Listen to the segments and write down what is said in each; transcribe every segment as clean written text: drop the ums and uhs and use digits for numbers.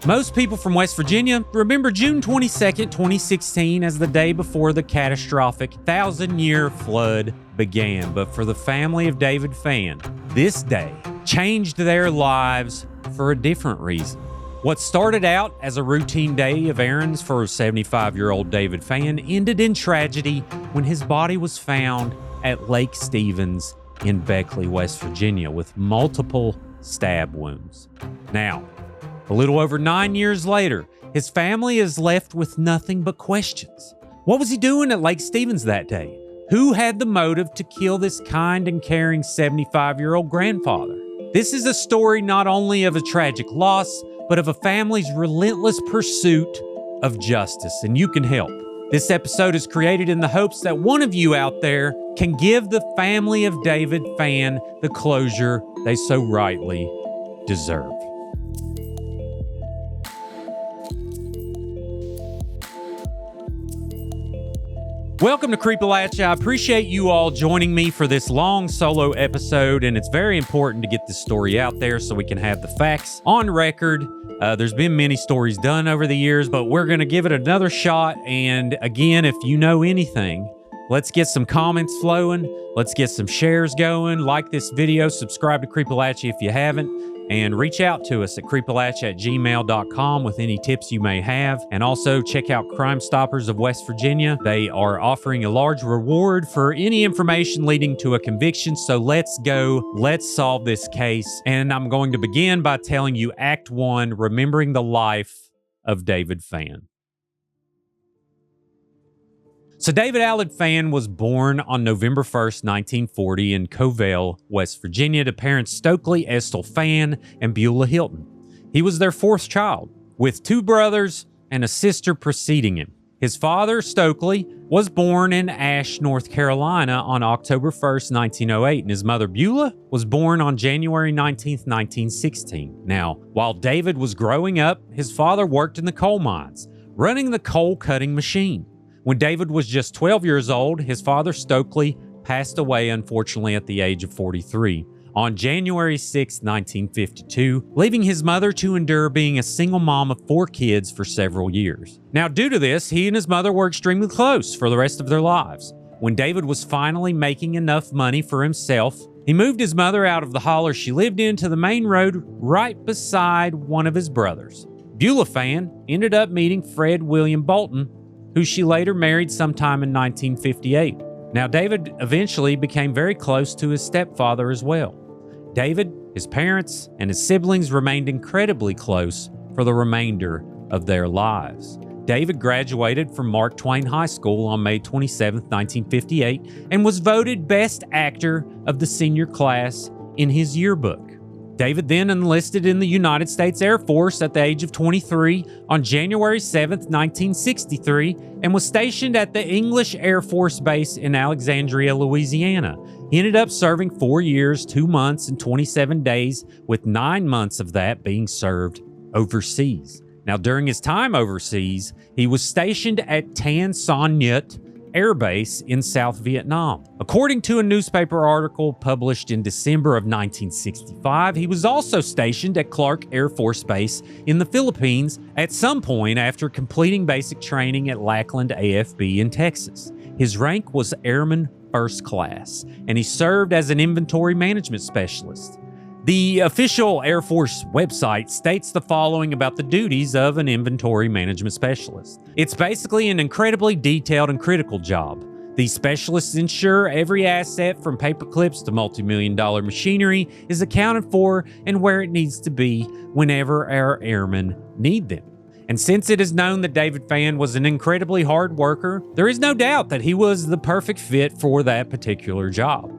Most people from West Virginia remember June 22nd, 2016 as the day before the catastrophic 1,000-year flood began. But for the family of David Fann, this day changed their lives for a different reason. What started out as a routine day of errands for 75-year-old David Fann ended in tragedy when his body was found at Lake Stevens in Beckley, West Virginia, with multiple stab wounds. Now, a little over 9 years later, his family is left with nothing but questions. What was he doing at Lake Stevens that day? Who had the motive to kill this kind and caring 75-year-old grandfather? This is a story not only of a tragic loss, but of a family's relentless pursuit of justice, and you can help. This episode is created in the hopes that one of you out there can give the family of David Fann the closure they so rightly deserve. Welcome to Creepalachia. I appreciate you all joining me for this long solo episode, and it's very important to get this story out there so we can have the facts on record. There's been many stories done over the years, but we're going to give it another shot. And again, if you know anything, let's get some comments flowing. Let's get some shares going. Like this video, subscribe to Creepalachia if you haven't, and reach out to us at creepalachia@gmail.com with any tips you may have. And also check out Crime Stoppers of West Virginia. They are offering a large reward for any information leading to a conviction. So let's go. Let's solve this case. And I'm going to begin by telling you Act 1, Remembering the Life of David Fann. So David Allen Fann was born on November 1st, 1940 in Covell, West Virginia to parents Stokely Estill Fann and Beulah Hilton. He was their fourth child, with two brothers and a sister preceding him. His father, Stokely, was born in Ashe, North Carolina on October 1st, 1908, and his mother, Beulah, was born on January 19th, 1916. Now, while David was growing up, his father worked in the coal mines, running the coal-cutting machine. When David was just 12 years old, his father, Stokely, passed away, unfortunately, at the age of 43 on January 6, 1952, leaving his mother to endure being a single mom of 4 kids for several years. Now, due to this, he and his mother were extremely close for the rest of their lives. When David was finally making enough money for himself, he moved his mother out of the holler she lived in to the main road right beside one of his brothers. Beulah Fann ended up meeting Fred William Bolton, who she later married sometime in 1958. Now, David eventually became very close to his stepfather as well. David, his parents, and his siblings remained incredibly close for the remainder of their lives. David graduated from Mark Twain High School on May 27, 1958, and was voted Best Actor of the senior class in his yearbook. David then enlisted in the United States Air Force at the age of 23 on January 7, 1963, and was stationed at the English Air Force Base in Alexandria, Louisiana. He ended up serving 4 years, 2 months, and 27 days, with 9 months of that being served overseas. Now, during his time overseas, he was stationed at Tan Son Nhut Air Base in South Vietnam. According to a newspaper article published in December of 1965, he was also stationed at Clark Air Force Base in the Philippines at some point after completing basic training at Lackland AFB in Texas. His rank was Airman First Class, and he served as an inventory management specialist. The official Air Force website states the following about the duties of an inventory management specialist. It's basically an incredibly detailed and critical job. These specialists ensure every asset from paper clips to multi-million-dollar machinery is accounted for and where it needs to be whenever our airmen need them. And since it is known that David Fann was an incredibly hard worker, there is no doubt that he was the perfect fit for that particular job.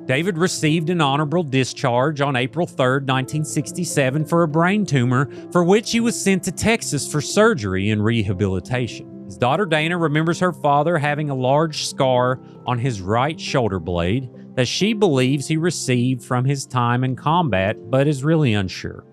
David received an honorable discharge on April 3, 1967 for a brain tumor for which he was sent to Texas for surgery and rehabilitation. His daughter Dana remembers her father having a large scar on his right shoulder blade that she believes he received from his time in combat, but is really unsure.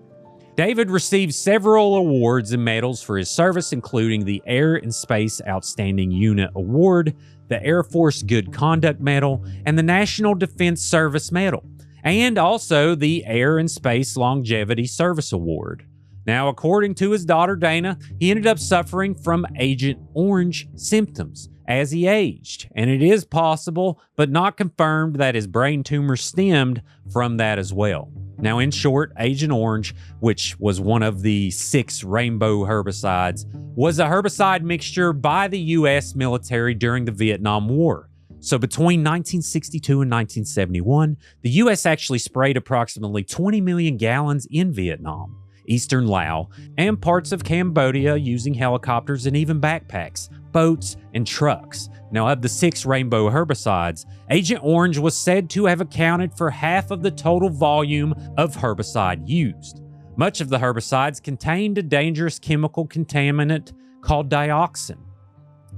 David received several awards and medals for his service, including the Air and Space Outstanding Unit Award, the Air Force Good Conduct Medal, and the National Defense Service Medal, and also the Air and Space Longevity Service Award. Now, according to his daughter Dana, he ended up suffering from Agent Orange symptoms as he aged, and it is possible, but not confirmed, that his brain tumor stemmed from that as well. Now, in short, Agent Orange, which was one of the 6 rainbow herbicides, was a herbicide mixture by the U.S. military during the Vietnam War. So between 1962 and 1971, the U.S. actually sprayed approximately 20 million gallons in Vietnam, eastern Laos, and parts of Cambodia using helicopters and even backpacks, boats, and trucks. Now, of the 6 rainbow herbicides, Agent Orange was said to have accounted for half of the total volume of herbicide used. Much of the herbicides contained a dangerous chemical contaminant called dioxin.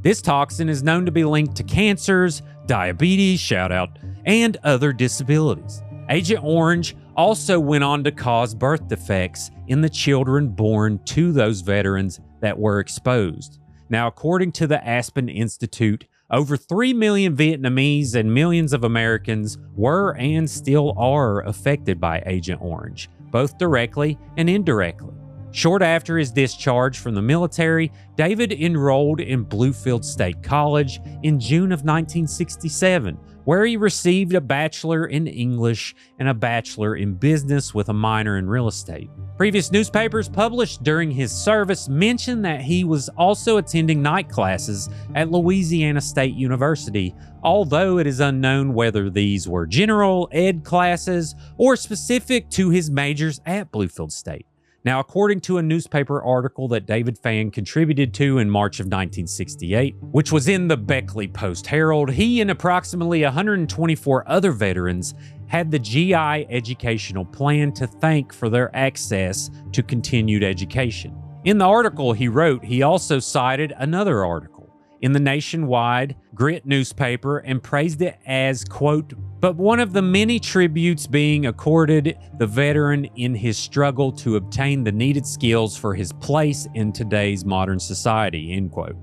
This toxin is known to be linked to cancers, diabetes, shout out, and other disabilities. Agent Orange also went on to cause birth defects in the children born to those veterans that were exposed. Now, according to the Aspen Institute, over 3 million Vietnamese and millions of Americans were and still are affected by Agent Orange, both directly and indirectly. Short after his discharge from the military, David enrolled in Bluefield State College in June of 1967, where he received a bachelor in English and a bachelor in business with a minor in real estate. Previous newspapers published during his service mentioned that he was also attending night classes at Louisiana State University, although it is unknown whether these were general ed classes or specific to his majors at Bluefield State. Now, according to a newspaper article that David Fann contributed to in March of 1968, which was in the Beckley Post-Herald, he and approximately 124 other veterans had the GI educational plan to thank for their access to continued education. In the article he wrote, he also cited another article in the nationwide Grit newspaper and praised it as, quote, but one of the many tributes being accorded the veteran in his struggle to obtain the needed skills for his place in today's modern society, end quote.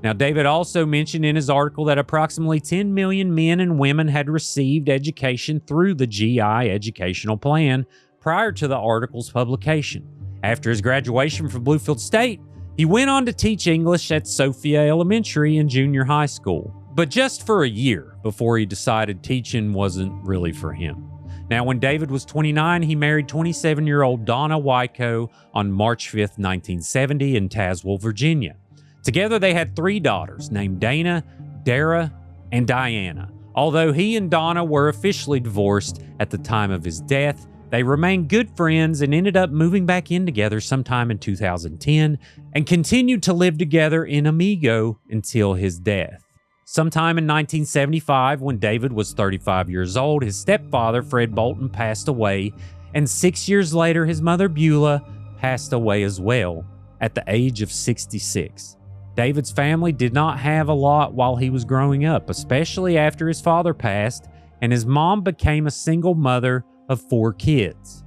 Now, David also mentioned in his article that approximately 10 million men and women had received education through the GI educational plan prior to the article's publication. After his graduation from Bluefield State, he went on to teach English at Sophia Elementary and junior high school, but just for a year before he decided teaching wasn't really for him. Now, when David was 29, he married 27-year-old Donna Wyco on March 5th, 1970 in Tazewell, Virginia. Together, they had 3 daughters named Dana, Dara, and Diana. Although he and Donna were officially divorced at the time of his death, they remained good friends and ended up moving back in together sometime in 2010 and continued to live together in Amigo until his death. Sometime in 1975, when David was 35 years old, his stepfather, Fred Bolton, passed away, and 6 years later, his mother, Beulah, passed away as well at the age of 66. David's family did not have a lot while he was growing up, especially after his father passed, and his mom became a single mother of 4 kids.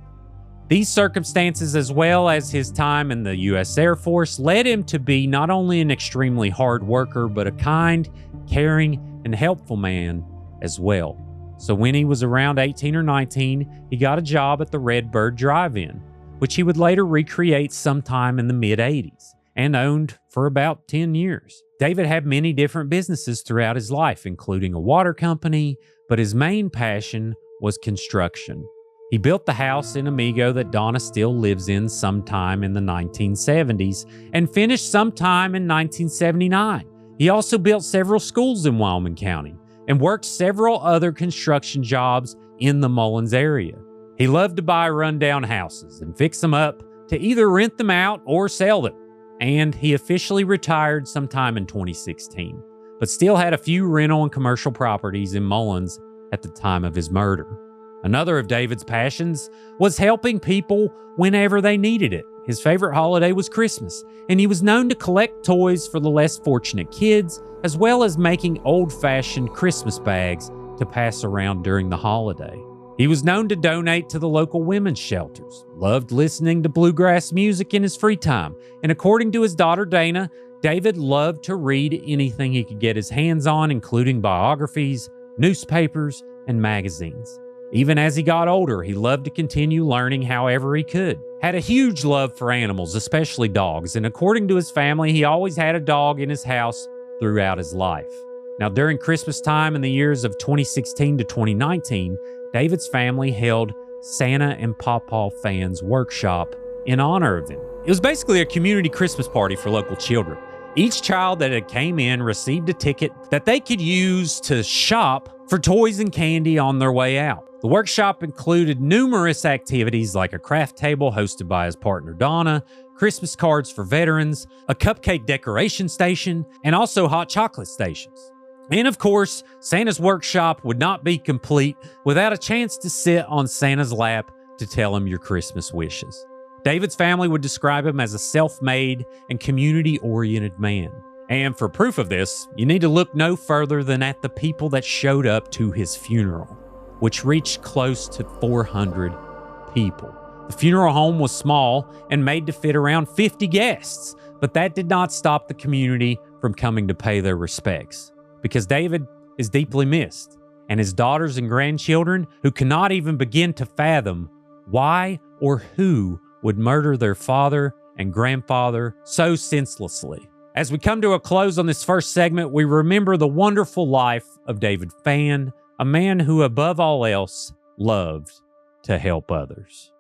These circumstances, as well as his time in the U.S. Air Force, led him to be not only an extremely hard worker, but a kind, caring, and helpful man as well. So when he was around 18 or 19, he got a job at the Redbird Drive-In, which he would later recreate sometime in the mid-80s and owned for about 10 years. David had many different businesses throughout his life, including a water company, but his main passion was construction. He built the house in Amigo that Donna still lives in sometime in the 1970s and finished sometime in 1979. He also built several schools in Wyoming County and worked several other construction jobs in the Mullins area. He loved to buy rundown houses and fix them up to either rent them out or sell them. And he officially retired sometime in 2016, but still had a few rental and commercial properties in Mullins at the time of his murder. Another of David's passions was helping people whenever they needed it. His favorite holiday was Christmas, and he was known to collect toys for the less fortunate kids, as well as making old-fashioned Christmas bags to pass around during the holiday. He was known to donate to the local women's shelters, loved listening to bluegrass music in his free time, and according to his daughter Dana, David loved to read anything he could get his hands on, including biographies, newspapers, and magazines. Even as he got older, he loved to continue learning however he could. had a huge love for animals, especially dogs, and according to his family, he always had a dog in his house throughout his life. Now, during Christmas time in the years of 2016 to 2019, David's family held Santa and Pawpaw Fann's workshop in honor of him. It was basically a community Christmas party for local children. Each child that had came in received a ticket that they could use to shop for toys and candy on their way out. The workshop included numerous activities like a craft table hosted by his partner Donna, Christmas cards for veterans, a cupcake decoration station, and also hot chocolate stations. And of course, Santa's workshop would not be complete without a chance to sit on Santa's lap to tell him your Christmas wishes. David's family would describe him as a self-made and community-oriented man. And for proof of this, you need to look no further than at the people that showed up to his funeral, which reached close to 400 people. The funeral home was small and made to fit around 50 guests, but that did not stop the community from coming to pay their respects, because David is deeply missed, and his daughters and grandchildren, who cannot even begin to fathom why or who would murder their father and grandfather so senselessly. As we come to a close on this first segment, we remember the wonderful life of David Fann, a man who above all else loved to help others.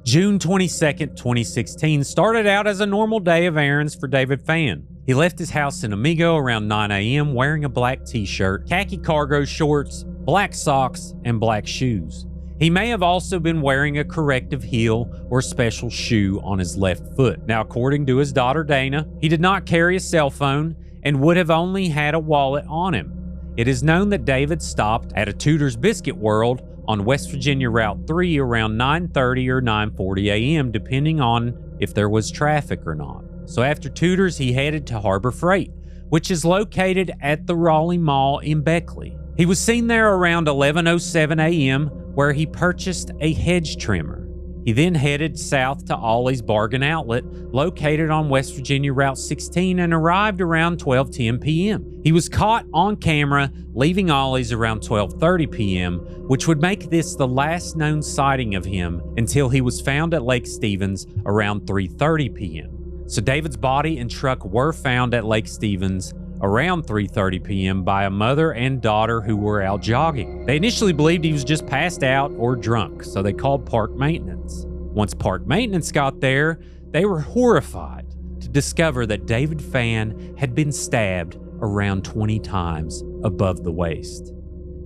June 22nd, 2016 started out as a normal day of errands for David Fann. He left his house in Amigo around 9 a.m. wearing a black t-shirt, khaki cargo shorts, black socks, and black shoes. He may have also been wearing a corrective heel or special shoe on his left foot. Now, according to his daughter Dana, he did not carry a cell phone and would have only had a wallet on him. It is known that David stopped at a Tudor's Biscuit World on West Virginia Route 3 around 9:30 or 9:40 a.m., depending on if there was traffic or not. So after Tudor's, he headed to Harbor Freight, which is located at the Raleigh Mall in Beckley. He was seen there around 11:07 a.m., where he purchased a hedge trimmer. He then headed south to Ollie's Bargain Outlet, located on West Virginia Route 16, and arrived around 12:10 p.m. He was caught on camera leaving Ollie's around 12:30 p.m., which would make this the last known sighting of him until he was found at Lake Stevens around 3:30 p.m. So David's body and truck were found at Lake Stevens around 3:30 p.m. by a mother and daughter who were out jogging. They initially believed he was just passed out or drunk, so they called park maintenance. Once park maintenance got there, they were horrified to discover that David Fann had been stabbed around 20 times above the waist.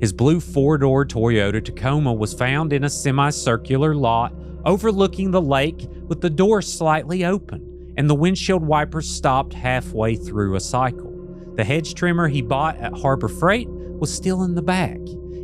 His blue four-door Toyota Tacoma was found in a semicircular lot overlooking the lake with the door slightly open, and the windshield wipers stopped halfway through a cycle. The hedge trimmer he bought at Harbor Freight was still in the back.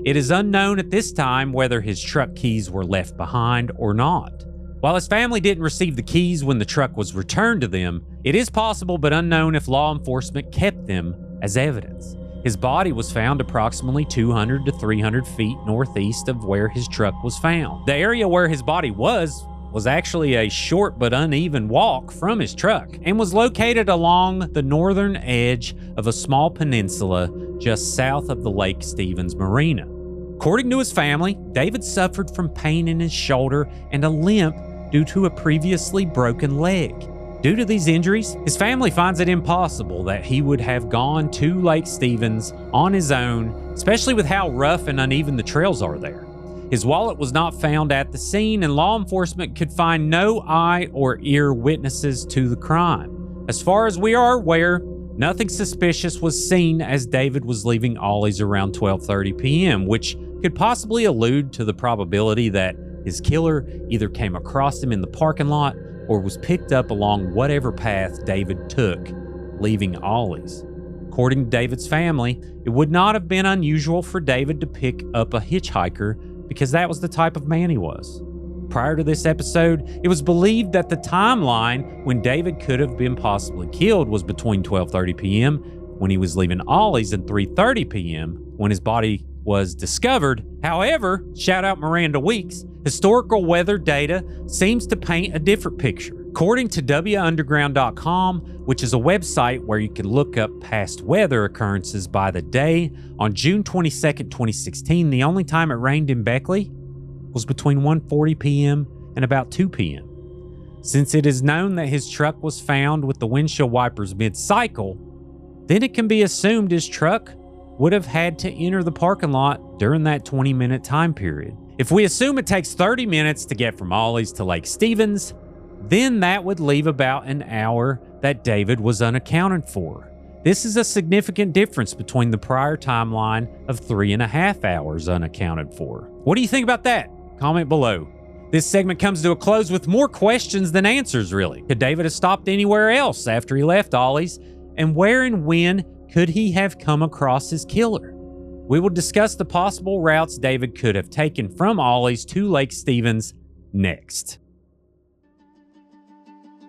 It is unknown at this time whether his truck keys were left behind or not. While his family didn't receive the keys when the truck was returned to them, it is possible but unknown if law enforcement kept them as evidence. His body was found approximately 200 to 300 feet northeast of where his truck was found. The area where his body was actually a short but uneven walk from his truck and was located along the northern edge of a small peninsula just south of the Lake Stevens Marina. According to his family, David suffered from pain in his shoulder and a limp due to a previously broken leg. Due to these injuries, his family finds it impossible that he would have gone to Lake Stevens on his own, especially with how rough and uneven the trails are there. His wallet was not found at the scene, and law enforcement could find no eye or ear witnesses to the crime. As far as we are aware, nothing suspicious was seen as David was leaving Ollie's around 12:30 p.m., which could possibly allude to the probability that his killer either came across him in the parking lot or was picked up along whatever path David took, leaving Ollie's. According to David's family, it would not have been unusual for David to pick up a hitchhiker because that was the type of man he was. Prior to this episode, it was believed that the timeline when David could have been possibly killed was between 12:30 p.m. when he was leaving Ollie's and 3:30 p.m. when his body was discovered. However, shout out Miranda Weeks, historical weather data seems to paint a different picture. According to WUnderground.com, which is a website where you can look up past weather occurrences by the day, on June 22nd, 2016, the only time it rained in Beckley was between 1:40 p.m. and about 2 p.m. Since it is known that his truck was found with the windshield wipers mid-cycle, then it can be assumed his truck would have had to enter the parking lot during that 20-minute time period. If we assume it takes 30 minutes to get from Ollie's to Lake Stevens, then that would leave about an hour that David was unaccounted for. This is a significant difference between the prior timeline of 3.5 hours unaccounted for. What do you think about that? Comment below. This segment comes to a close with more questions than answers, really. Could David have stopped anywhere else after he left Ollie's? And where and when could he have come across his killer? We will discuss the possible routes David could have taken from Ollie's to Lake Stevens next.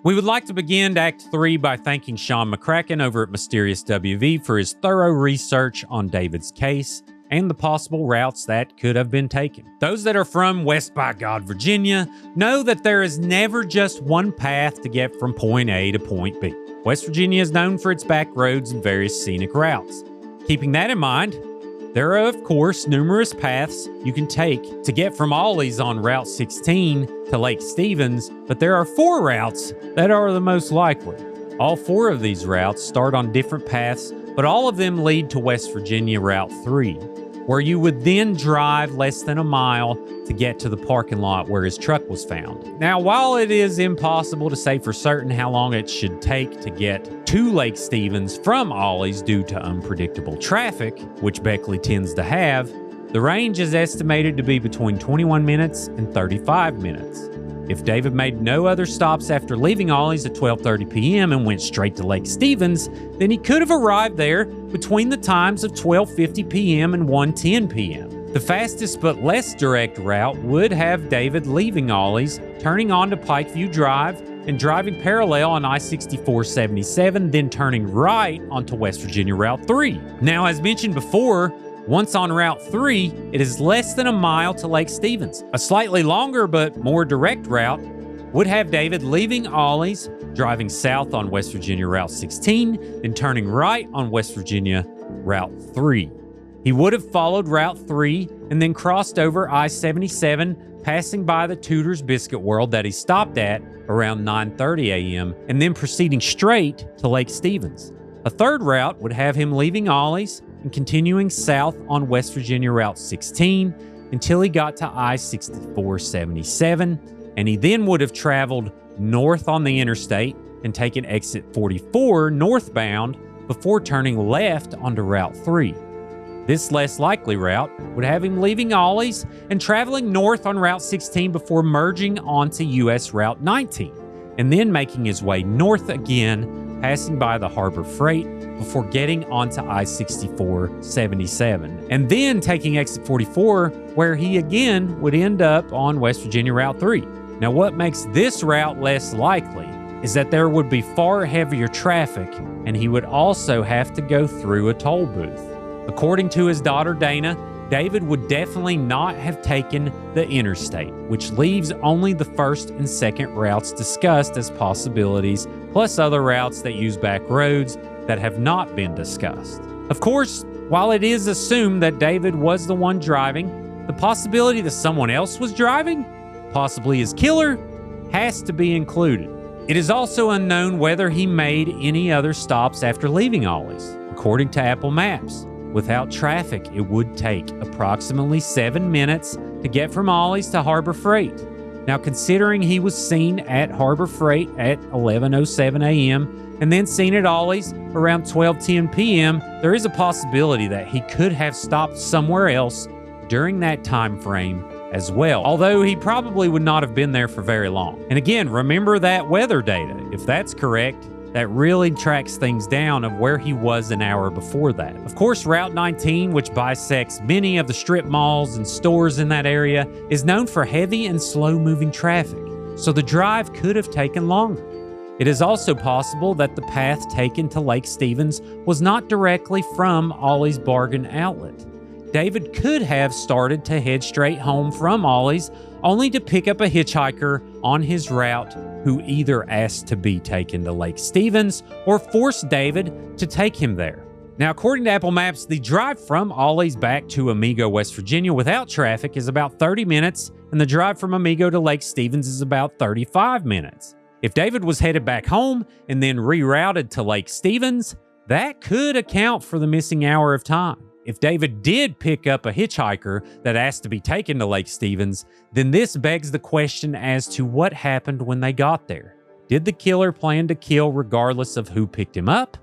We would like to begin Act 3 by thanking Sean McCracken over at Mysterious WV for his thorough research on David's case and the possible routes that could have been taken. Those that are from West by God, Virginia, know that there is never just one path to get from point A to point B. West Virginia is known for its back roads and various scenic routes. Keeping that in mind, there are, of course, numerous paths you can take to get from Ollie's on Route 16 to Lake Stevens, but there are 4 routes that are the most likely. All 4 of these routes start on different paths, but all of them lead to West Virginia Route 3, where you would then drive less than a mile to get to the parking lot where his truck was found. Now, while it is impossible to say for certain how long it should take to get to Lake Stevens from Ollie's due to unpredictable traffic, which Beckley tends to have, the range is estimated to be between 21 minutes and 35 minutes. If David made no other stops after leaving Ollie's at 12:30 p.m. and went straight to Lake Stevens, then he could have arrived there between the times of 12:50 p.m. and 1:10 p.m. The fastest but less direct route would have David leaving Ollie's, turning onto Pikeview Drive, and driving parallel on I-64-77, then turning right onto West Virginia Route 3. Now, as mentioned before, once on Route 3, it is less than a mile to Lake Stevens. A slightly longer but more direct route would have David leaving Ollie's, driving south on West Virginia Route 16, then turning right on West Virginia Route 3. He would have followed Route 3 and then crossed over I-77, passing by the Tudor's Biscuit World that he stopped at around 9:30 a.m., and then proceeding straight to Lake Stevens. A third route would have him leaving Ollie's and continuing south on West Virginia Route 16 until he got to I-64-77, and he then would have traveled north on the interstate and taken exit 44 northbound before turning left onto Route 3. This less likely route would have him leaving Ollie's and traveling north on Route 16 before merging onto US Route 19, and then making his way north again, passing by the Harbor Freight before getting onto I-64-77, and then taking exit 44, where he again would end up on West Virginia Route 3. Now, what makes this route less likely is that there would be far heavier traffic, and he would also have to go through a toll booth. According to his daughter Dana, David would definitely not have taken the interstate, which leaves only the first and second routes discussed as possibilities, plus other routes that use back roads that have not been discussed. Of course, while it is assumed that David was the one driving, the possibility that someone else was driving, possibly his killer, has to be included. It is also unknown whether he made any other stops after leaving Ollie's. According to Apple Maps, without traffic, it would take approximately 7 minutes to get from Ollie's to Harbor Freight. Now, considering he was seen at Harbor Freight at 11:07 a.m. and then seen at Ollie's around 12:10 p.m., there is a possibility that he could have stopped somewhere else during that time frame as well, although he probably would not have been there for very long. And again, remember that weather data. If that's correct, that really tracks things down of where he was an hour before that. Of course, Route 19, which bisects many of the strip malls and stores in that area, is known for heavy and slow-moving traffic, so the drive could have taken longer. It is also possible that the path taken to Lake Stevens was not directly from Ollie's Bargain Outlet. David could have started to head straight home from Ollie's, only to pick up a hitchhiker on his route who either asked to be taken to Lake Stevens or forced David to take him there. Now, according to Apple Maps, the drive from Ollie's back to Amigo, West Virginia without traffic is about 30 minutes and the drive from Amigo to Lake Stevens is about 35 minutes. If David was headed back home and then rerouted to Lake Stevens, that could account for the missing hour of time. If David did pick up a hitchhiker that asked to be taken to Lake Stevens, then this begs the question as to what happened when they got there. Did the killer plan to kill regardless of who picked him up?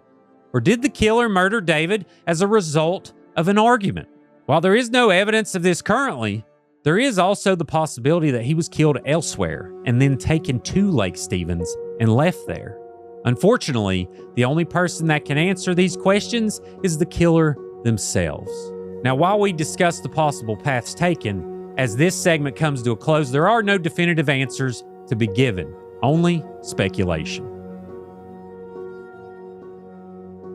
Or did the killer murder David as a result of an argument? While there is no evidence of this currently, there is also the possibility that he was killed elsewhere and then taken to Lake Stevens and left there. Unfortunately, the only person that can answer these questions is the killer themselves. Now, while we discuss the possible paths taken, as this segment comes to a close, there are no definitive answers to be given, only speculation.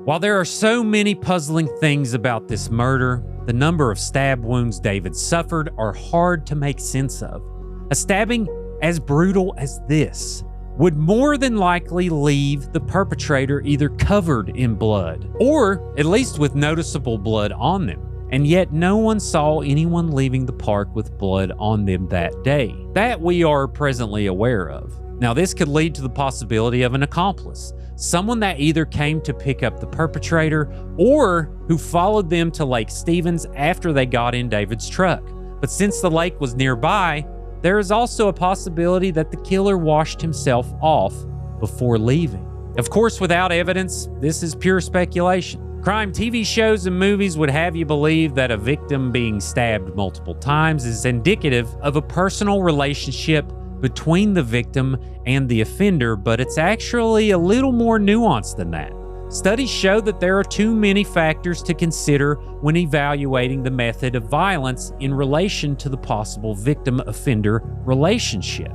While there are so many puzzling things about this murder, the number of stab wounds David suffered are hard to make sense of. A stabbing as brutal as this would more than likely leave the perpetrator either covered in blood or at least with noticeable blood on them. And yet no one saw anyone leaving the park with blood on them that day, that we are presently aware of. Now, this could lead to the possibility of an accomplice, someone that either came to pick up the perpetrator or who followed them to Lake Stevens after they got in David's truck. But since the lake was nearby, there is also a possibility that the killer washed himself off before leaving. Of course, without evidence, this is pure speculation. Crime TV shows and movies would have you believe that a victim being stabbed multiple times is indicative of a personal relationship between the victim and the offender, but it's actually a little more nuanced than that. Studies show that there are too many factors to consider when evaluating the method of violence in relation to the possible victim-offender relationship.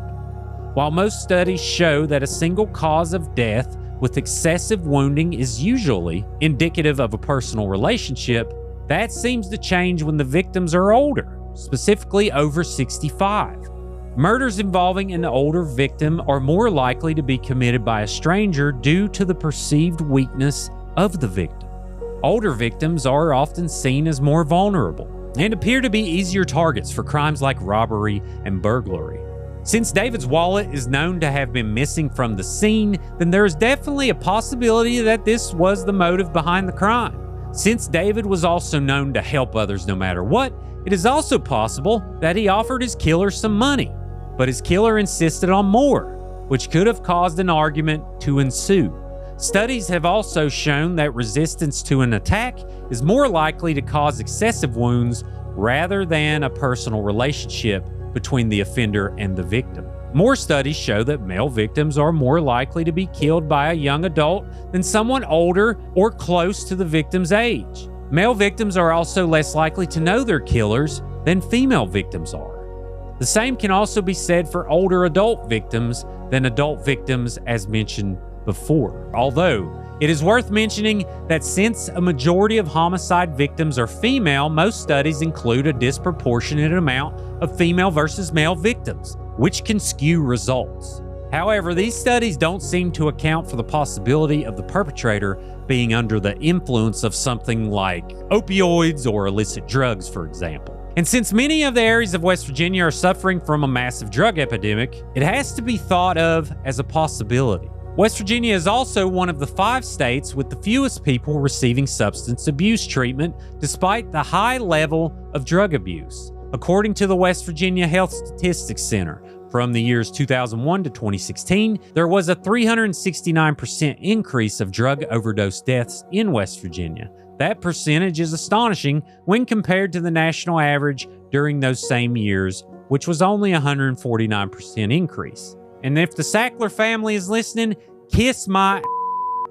While most studies show that a single cause of death with excessive wounding is usually indicative of a personal relationship, that seems to change when the victims are older, specifically over 65. Murders involving an older victim are more likely to be committed by a stranger due to the perceived weakness of the victim. Older victims are often seen as more vulnerable and appear to be easier targets for crimes like robbery and burglary. Since David's wallet is known to have been missing from the scene, then there is definitely a possibility that this was the motive behind the crime. Since David was also known to help others no matter what, it is also possible that he offered his killer some money. But his killer insisted on more, which could have caused an argument to ensue. Studies have also shown that resistance to an attack is more likely to cause excessive wounds rather than a personal relationship between the offender and the victim. More studies show that male victims are more likely to be killed by a young adult than someone older or close to the victim's age. Male victims are also less likely to know their killers than female victims are. The same can also be said for older adult victims than adult victims as mentioned before. Although, it is worth mentioning that since a majority of homicide victims are female, most studies include a disproportionate amount of female versus male victims, which can skew results. However, these studies don't seem to account for the possibility of the perpetrator being under the influence of something like opioids or illicit drugs, for example. And since many of the areas of West Virginia are suffering from a massive drug epidemic, it has to be thought of as a possibility. West Virginia is also one of the 5 states with the fewest people receiving substance abuse treatment, despite the high level of drug abuse. According to the West Virginia Health Statistics Center, from the years 2001 to 2016, there was a 369% increase of drug overdose deaths in West Virginia. That percentage is astonishing when compared to the national average during those same years, which was only a 149% increase. And if the Sackler family is listening, kiss my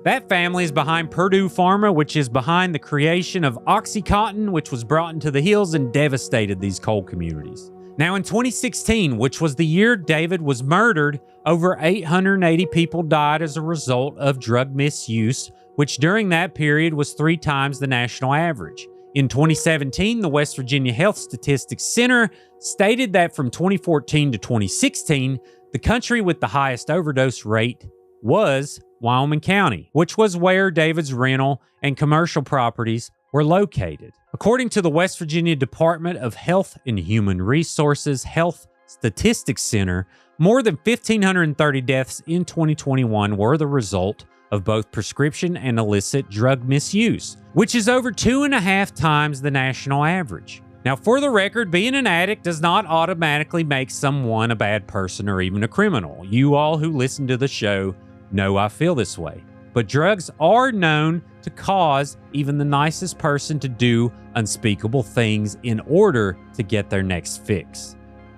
That family is behind Purdue Pharma, which is behind the creation of OxyContin, which was brought into the hills and devastated these coal communities. Now in 2016, which was the year David was murdered, over 880 people died as a result of drug misuse, which during that period was 3 times the national average. In 2017, the West Virginia Health Statistics Center stated that from 2014 to 2016, the country with the highest overdose rate was Wyoming County, which was where David's rental and commercial properties were located. According to the West Virginia Department of Health and Human Resources Health Statistics Center, more than 1,530 deaths in 2021 were the result of both prescription and illicit drug misuse, which is over 2.5 times the national average. Now, for the record, being an addict does not automatically make someone a bad person or even a criminal. You all who listen to the show know I feel this way. But drugs are known to cause even the nicest person to do unspeakable things in order to get their next fix.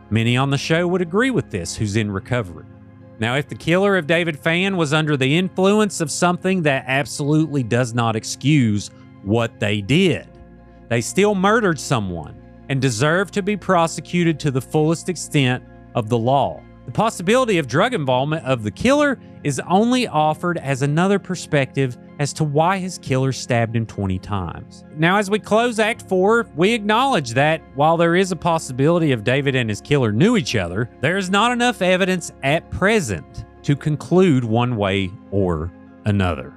Many on the show would agree with this who's in recovery. Now, if the killer of David Fann was under the influence of something, that absolutely does not excuse what they did. They still murdered someone and deserve to be prosecuted to the fullest extent of the law. The possibility of drug involvement of the killer is only offered as another perspective as to why his killer stabbed him 20 times. Now, as we close Act 4, we acknowledge that while there is a possibility of David and his killer knew each other, there is not enough evidence at present to conclude one way or another.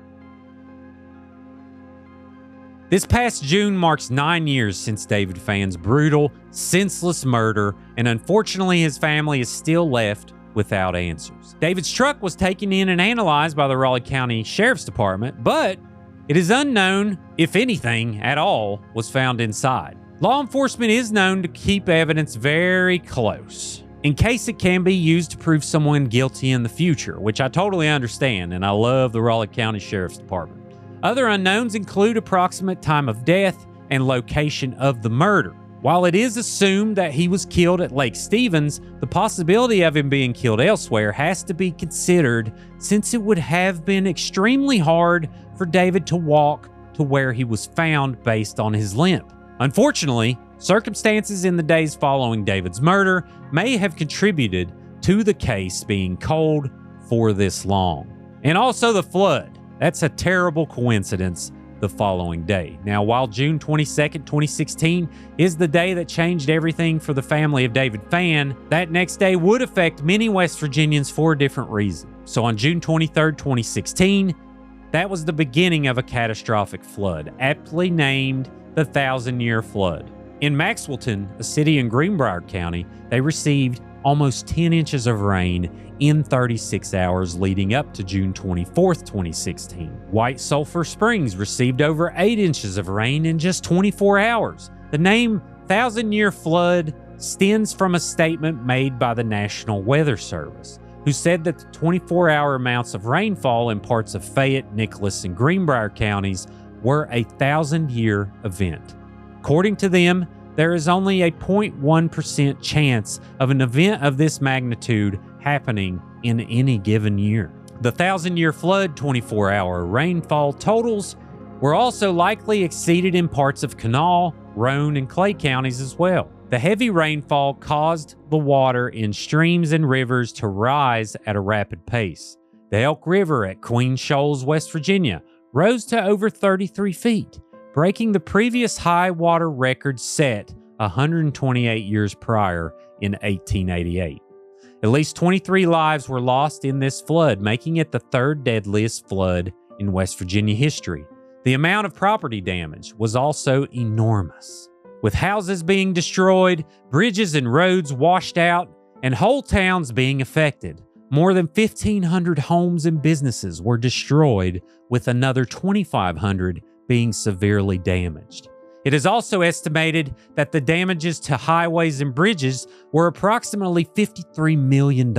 This past June marks 9 years since David Fann's brutal, senseless murder, and unfortunately his family is still left without answers. David's truck was taken in and analyzed by the Raleigh County Sheriff's Department, but it is unknown if anything at all was found inside. Law enforcement is known to keep evidence very close, in case it can be used to prove someone guilty in the future, which I totally understand, and I love the Raleigh County Sheriff's Department. Other unknowns include approximate time of death and location of the murder. While it is assumed that he was killed at Lake Stevens, the possibility of him being killed elsewhere has to be considered, since it would have been extremely hard for David to walk to where he was found based on his limp. Unfortunately, circumstances in the days following David's murder may have contributed to the case being cold for this long. And also the flood. That's a terrible coincidence the following day. Now, while June 22nd, 2016 is the day that changed everything for the family of David Fann, that next day would affect many West Virginians for a different reason. So on June 23rd, 2016, that was the beginning of a catastrophic flood, aptly named the 1,000-Year Flood. In Maxwellton, a city in Greenbrier County, they received almost 10 inches of rain in 36 hours leading up to June 24th, 2016. White Sulphur Springs received over 8 inches of rain in just 24 hours. The name 1,000-Year Flood stems from a statement made by the National Weather Service, who said that the 24-hour amounts of rainfall in parts of Fayette, Nicholas, and Greenbrier counties were a 1,000-year event. According to them, there is only a 0.1% chance of an event of this magnitude happening in any given year. The 1,000-Year Flood 24-hour rainfall totals were also likely exceeded in parts of Kanawha, Roane, and Clay counties as well. The heavy rainfall caused the water in streams and rivers to rise at a rapid pace. The Elk River at Queen Shoals, West Virginia, rose to over 33 feet, breaking the previous high water record set 128 years prior in 1888. At least 23 lives were lost in this flood, making it the third deadliest flood in West Virginia history. The amount of property damage was also enormous, with houses being destroyed, bridges and roads washed out, and whole towns being affected. More than 1,500 homes and businesses were destroyed, with another 2,500 being severely damaged. It is also estimated that the damages to highways and bridges were approximately $53 million.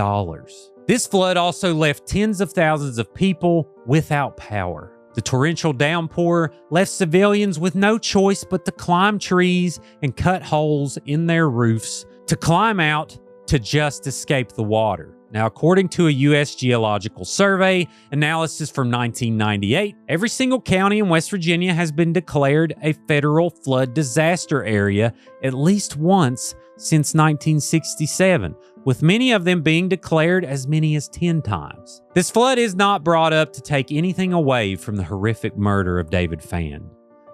This flood also left tens of thousands of people without power. The torrential downpour left civilians with no choice but to climb trees and cut holes in their roofs to climb out to just escape the water. Now, according to a U.S. Geological Survey analysis from 1998, every single county in West Virginia has been declared a federal flood disaster area at least once since 1967, with many of them being declared as many as 10 times. This flood is not brought up to take anything away from the horrific murder of David Fann,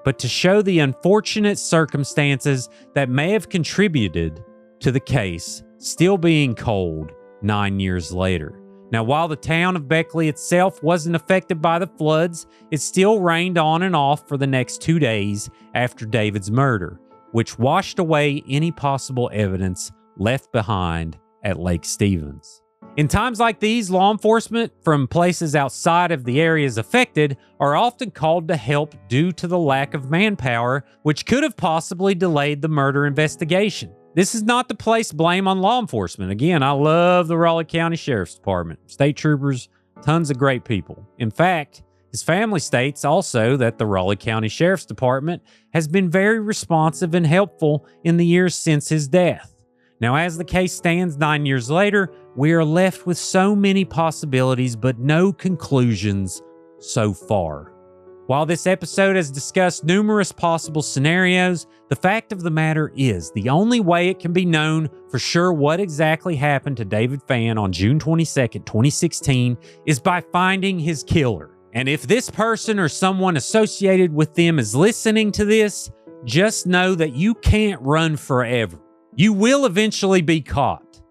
but to show the unfortunate circumstances that may have contributed to the case still being cold 9 years later. Now, while the town of Beckley itself wasn't affected by the floods, it still rained on and off for the next 2 days after David's murder, which washed away any possible evidence left behind at Lake Stevens. In times like these, law enforcement from places outside of the areas affected are often called to help due to the lack of manpower, which could have possibly delayed the murder investigation. This is not to place blame on law enforcement. Again, I love the Raleigh County Sheriff's Department, state troopers, tons of great people. In fact, his family states also that the Raleigh County Sheriff's Department has been very responsive and helpful in the years since his death. Now, as the case stands 9 years later, we are left with so many possibilities, but no conclusions so far. While this episode has discussed numerous possible scenarios, the fact of the matter is the only way it can be known for sure what exactly happened to David Fann on June 22nd, 2016 is by finding his killer. And if this person or someone associated with them is listening to this, just know that you can't run forever. You will eventually be caught,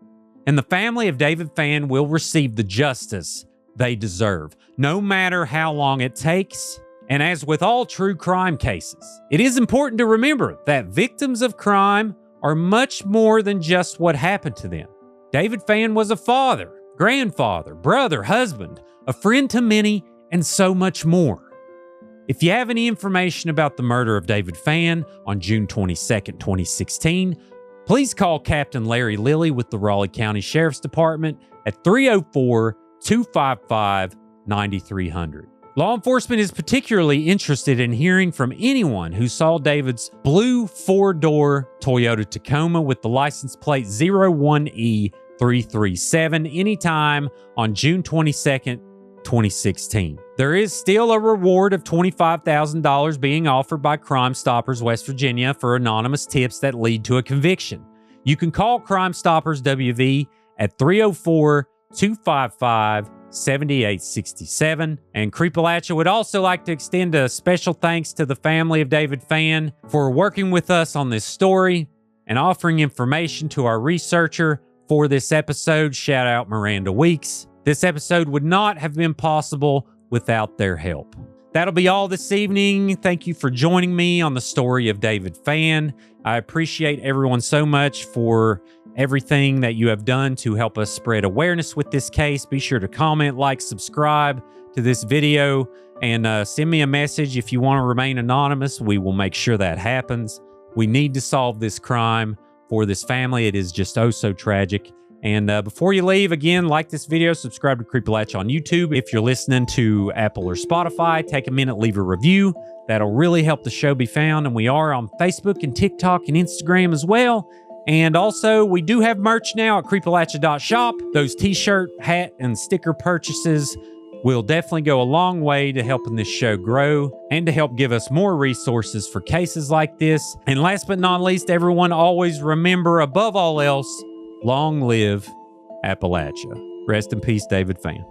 and the family of David Fann will receive the justice they deserve, no matter how long it takes. And as with all true crime cases, it is important to remember that victims of crime are much more than just what happened to them. David Fann was a father, grandfather, brother, husband, a friend to many, and so much more. If you have any information about the murder of David Fann on June 22nd, 2016, please call Captain Larry Lilly with the Raleigh County Sheriff's Department at 304-255-9300. Law enforcement is particularly interested in hearing from anyone who saw David's blue four-door Toyota Tacoma with the license plate 01E337 anytime on June 22nd, 2016. There is still a reward of $25,000 being offered by Crime Stoppers West Virginia for anonymous tips that lead to a conviction. You can call Crime Stoppers WV at 304-255-7867. And Creepalachia would also like to extend a special thanks to the family of David Fann for working with us on this story and offering information to our researcher for this episode. Shout out Miranda Weeks. This episode would not have been possible without their help. That'll be all this evening. Thank you for joining me on the story of David Fann. I appreciate everyone so much for everything that you have done to help us spread awareness with this case. Be sure to comment, like, subscribe to this video, and send me a message if you want to remain anonymous. We will make sure that happens. We need to solve this crime for this family. It is just oh so tragic. And before you leave, again, like this video, subscribe to Creepalachia on YouTube. If you're listening to Apple or Spotify, take a minute, leave a review. That'll really help the show be found. And we are on Facebook and TikTok and Instagram as well. And also, we do have merch now at creepalachia.shop. Those t-shirt, hat, and sticker purchases will definitely go a long way to helping this show grow and to help give us more resources for cases like this. And last but not least, everyone always remember, above all else, long live Appalachia. Rest in peace, David Fann.